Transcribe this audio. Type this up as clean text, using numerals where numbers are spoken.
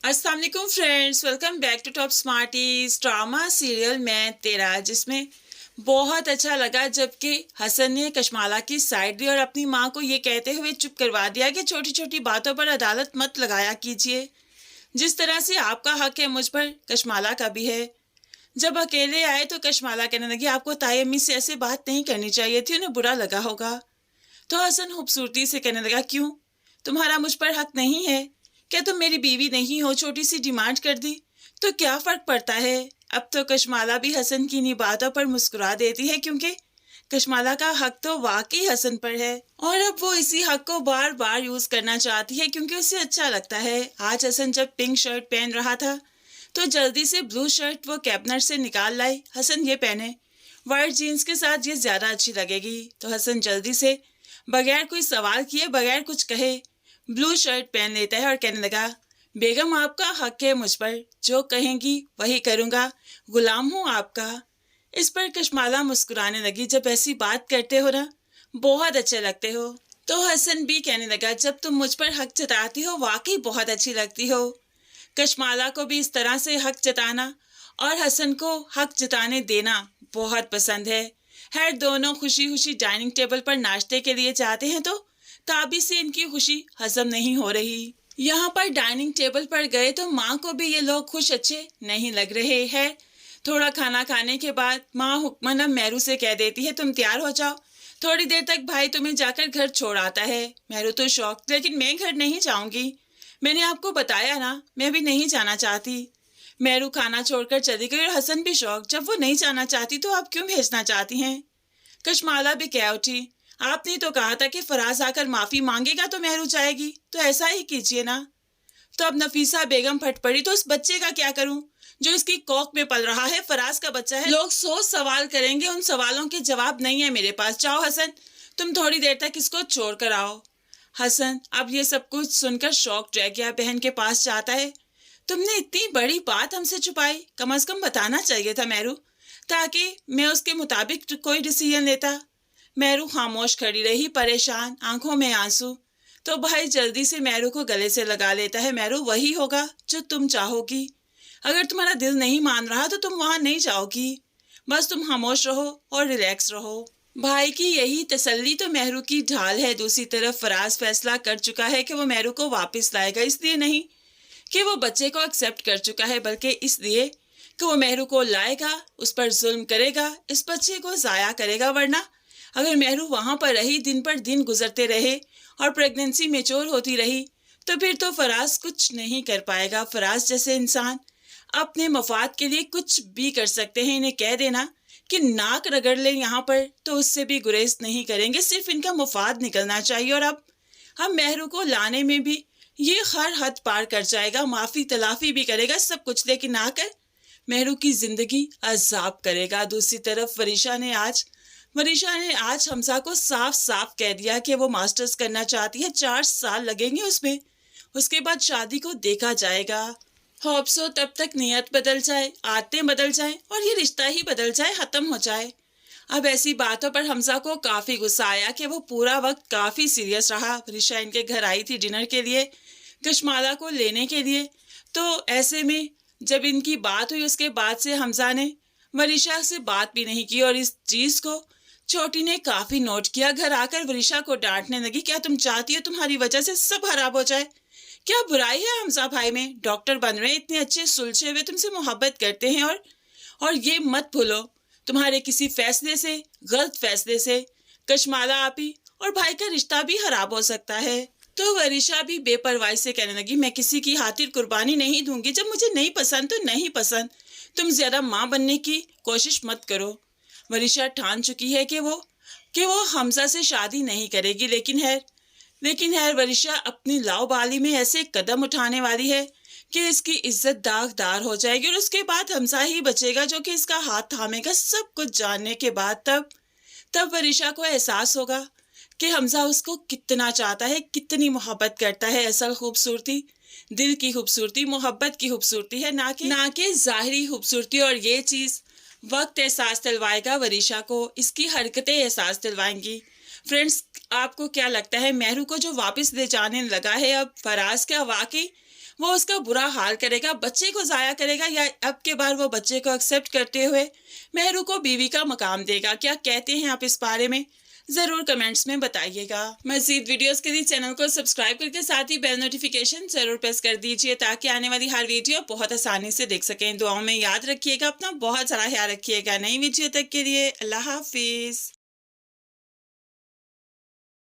अस्सलाम वालेकुम friends, welcome back to top smarties drama serial Main Tera, जिसमें बहुत अच्छा लगा जबकि हसन ने कशमाला की साइड ली और अपनी माँ को ये कहते हुए चुप करवा दिया कि छोटी छोटी बातों पर अदालत मत लगाया कीजिए। जिस तरह से आपका हक है मुझ पर, कशमाला का भी है। जब अकेले आए तो कशमाला कहने लगी, आपको ताई अम्मी से ऐसे बात नहीं करनी चाहिए थी, उन्हें बुरा लगा होगा। तो हसन खूबसूरती से कहने लगा, क्यों, तुम्हारा मुझ पर हक नहीं है क्या? तुम मेरी बीवी नहीं हो? छोटी सी डिमांड कर दी तो क्या फर्क पड़ता है? अब तो कशमाला भी हसन की इन्हीं बातों पर मुस्कुरा देती है, क्योंकि कशमाला का हक तो वाकई हसन पर है और अब वो इसी हक को बार बार यूज करना चाहती है क्योंकि उसे अच्छा लगता है। आज हसन जब पिंक शर्ट पहन रहा था तो जल्दी से ब्लू शर्ट वो कैबिनेट से निकाल लाई। हसन ये पहने, व्हाइट जीन्स के साथ ये ज्यादा अच्छी लगेगी। तो हसन जल्दी से बगैर कोई सवाल किए, बगैर कुछ कहे, ब्लू शर्ट पहन लेता है और कहने लगा, बेगम आपका हक है मुझ पर, जो कहेंगी वही करूंगा, गुलाम हूँ आपका। इस पर कशमाला मुस्कुराने लगी, जब ऐसी बात करते हो ना बहुत अच्छे लगते हो। तो हसन भी कहने लगा, जब तुम मुझ पर हक जताती हो वाकई बहुत अच्छी लगती हो। कशमाला को भी इस तरह से हक जताना और हसन को हक जताने देना बहुत पसंद है। खैर दोनों खुशी खुशी डाइनिंग टेबल पर नाश्ते के लिए जाते हैं तो ताबी से इनकी खुशी हजम नहीं हो रही। यहाँ पर डाइनिंग टेबल पर गए तो माँ को भी ये लोग खुश अच्छे नहीं लग रहे हैं। थोड़ा खाना खाने के बाद माँ हुक्मन मेहरू से कह देती है, तुम तैयार हो जाओ, थोड़ी देर तक भाई तुम्हें जाकर घर छोड़ आता है। मेहरू तो शौक, लेकिन मैं घर नहीं जाऊंगी, मैंने आपको बताया ना मैं भी नहीं जाना चाहती। मेहरू खाना छोड़कर चली गई और हसन भी शौक, जब वो नहीं जाना चाहती तो आप क्यों भेजना चाहती हैं? कशमाला भी कह उठी, आपने तो कहा था कि फराज आकर माफी मांगेगा तो मेहरू जाएगी, तो ऐसा ही कीजिए ना। तो अब नफीसा बेगम फट पड़ी, तो उस बच्चे का क्या करूं जो इसकी कोख में पल रहा है? फराज का बच्चा है, लोग 100 सवाल करेंगे, उन सवालों के जवाब नहीं है मेरे पास। जाओ हसन, तुम थोड़ी देर तक इसको छोड़ कर आओ। हसन अब ये सब कुछ सुनकर शौक रह गया, बहन के पास जाता है, तुमने इतनी बड़ी बात हमसे छुपाई, कम से कम बताना चाहिए था मेहरू, ताकि मैं उसके मुताबिक कोई डिसीजन लेता। मेहरू खामोश खड़ी रही, परेशान, आंखों में आंसू। तो भाई जल्दी से मेहरू को गले से लगा लेता है, मेहरू वही होगा जो तुम चाहोगी, अगर तुम्हारा दिल नहीं मान रहा तो तुम वहां नहीं जाओगी, बस तुम खामोश रहो और रिलैक्स रहो। भाई की यही तसल्ली तो मेहरू की ढाल है। दूसरी तरफ फराज फैसला कर चुका है कि वो मेहरू को वापस लाएगा, इसलिए नहीं कि वो बच्चे को एक्सेप्ट कर चुका है, बल्कि इसलिए कि वो मेहरू को लाएगा, उस पर जुल्म करेगा, इस बच्चे को जाया करेगा। वरना अगर मेहरू वहां पर रही, दिन पर दिन गुजरते रहे और प्रेगनेंसी मेच्योर होती रही, तो फिर तो फराज कुछ नहीं कर पाएगा। फराज जैसे इंसान अपने मफाद के लिए कुछ भी कर सकते हैं, इन्हें कह देना कि नाक रगड़ ले यहाँ पर तो उससे भी गुरेज नहीं करेंगे, सिर्फ इनका मफाद निकलना चाहिए। और अब हम मेहरू को लाने में भी ये हर हद पार कर जाएगा, माफी तलाफी भी करेगा, सब कुछ, लेकिन आकर मेहरू की जिंदगी अजाब करेगा। दूसरी तरफ वरीशा ने आज हमजा को साफ साफ कह दिया कि वो मास्टर्स करना चाहती है, 4 साल लगेंगे उसमें, उसके बाद शादी को देखा जाएगा। होप सो तब तक नियत बदल जाए, आदतें बदल जाए और ये रिश्ता ही बदल जाए, खत्म हो जाए। अब ऐसी बातों पर हमजा को काफी गुस्सा आया कि वो पूरा वक्त काफी सीरियस रहा। वरीशा इनके घर आई थी डिनर के लिए, कशमाला को लेने के लिए, तो ऐसे में जब इनकी बात हुई उसके बाद से हमजा ने वरीशा से बात भी नहीं की और इस चीज को छोटी ने काफी नोट किया। घर आकर वरीशा को डांटने लगी, क्या तुम चाहती हो तुम्हारी वजह से सब खराब हो जाए? क्या बुराई है हमजा भाई में? डॉक्टर बन रहे, इतने अच्छे सुलझे हुए, तुमसे मोहब्बत करते हैं और ये मत भूलो तुम्हारे किसी फैसले से, गलत फैसले से कशमाला आपी और भाई का रिश्ता भी खराब हो सकता है। तो वरीशा भी बेपरवाही से कहने लगी, मैं किसी की खातिर कुर्बानी नहीं दूंगी, जब मुझे नहीं पसंद तो नहीं पसंद, तुम ज्यादा माँ बनने की कोशिश मत करो। वरीशा ठान चुकी है कि वो हमजा से शादी नहीं करेगी, लेकिन है वरीशा अपनी लाओबाली में ऐसे कदम उठाने वाली है कि इसकी इज्जत दागदार हो जाएगी और उसके बाद हमजा ही बचेगा जो कि इसका हाथ थामेगा। सब कुछ जानने के बाद तब वरीशा को एहसास होगा कि हमजा उसको कितना चाहता है, कितनी मोहब्बत करता है। असल खूबसूरती दिल की खूबसूरती, मोहब्बत की खूबसूरती है, ना कि जाहिरी खूबसूरती। और ये चीज वक्त एहसास दिलवाएगा वरीशा को, इसकी हरकतें एहसास दिलवाएंगी। फ्रेंड्स, आपको क्या लगता है मेहरू को जो वापस ले जाने लगा है अब फराज, क्या वाकई वो उसका बुरा हाल करेगा, बच्चे को ज़ाया करेगा, या अब के बार वो बच्चे को एक्सेप्ट करते हुए मेहरू को बीवी का मकाम देगा? क्या कहते हैं आप इस बारे में? ज़रूर कमेंट्स में बताइएगा। मज़ीद वीडियोस के लिए चैनल को सब्सक्राइब करके साथ ही बेल नोटिफिकेशन ज़रूर प्रेस कर दीजिए ताकि आने वाली हर वीडियो बहुत आसानी से देख सकें। दुआओं में याद रखिएगा, अपना बहुत सारा ख्याल रखिएगा। नई वीडियो तक के लिए अल्लाह हाफिज़।